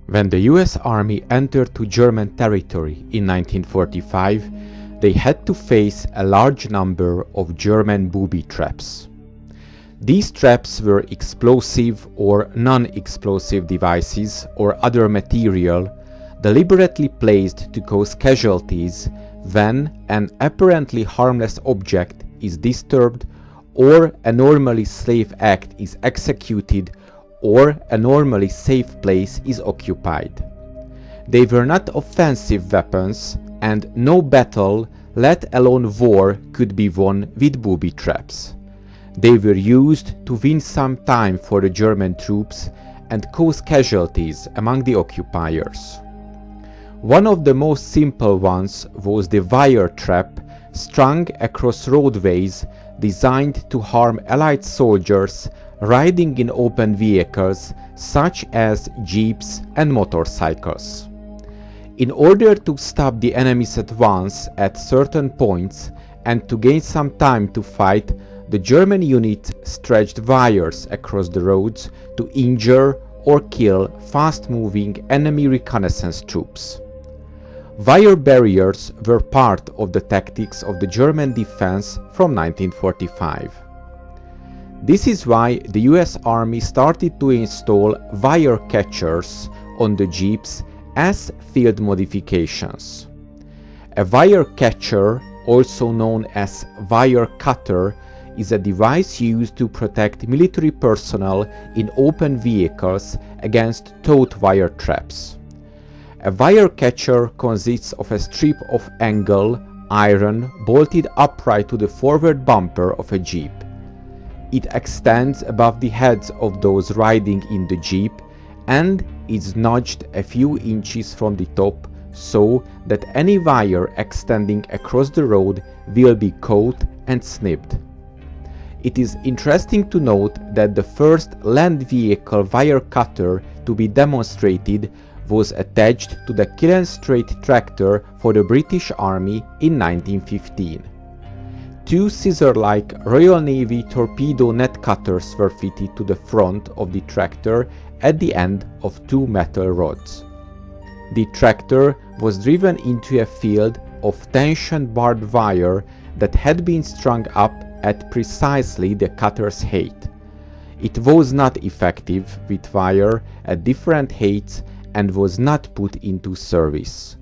When the US Army entered to German territory in 1945, they had to face a large number of German booby traps. These traps were explosive or non-explosive devices or other material deliberately placed to cause casualties when an apparently harmless object is disturbed or a normally safe act is executed or a normally safe place is occupied. They were not offensive weapons, and no battle, let alone war, could be won with booby traps. They were used to win some time for the German troops and cause casualties among the occupiers. One of the most simple ones was the wire trap strung across roadways designed to harm Allied soldiers riding in open vehicles such as jeeps and motorcycles. In order to stop the enemy's advance at certain points and to gain some time to fight, the German unit stretched wires across the roads to injure or kill fast-moving enemy reconnaissance troops. Wire barriers were part of the tactics of the German defense from 1945. This is why the US Army started to install wire catchers on the jeeps as field modifications. A wire catcher, also known as wire cutter, is a device used to protect military personnel in open vehicles against towed wire traps. A wire catcher consists of a strip of angle iron bolted upright to the forward bumper of a jeep. It extends above the heads of those riding in the jeep and is notched a few inches from the top so that any wire extending across the road will be caught and snipped. It is interesting to note that the first land vehicle wire cutter to be demonstrated was attached to the Killen-Strait tractor for the British Army in 1915. Two scissor-like Royal Navy torpedo net cutters were fitted to the front of the tractor at the end of two metal rods. The tractor was driven into a field of tension barbed wire that had been strung up at precisely the cutter's height. It was not effective with wire at different heights and was not put into service.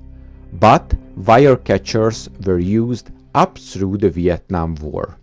But wire catchers were used up through the Vietnam War.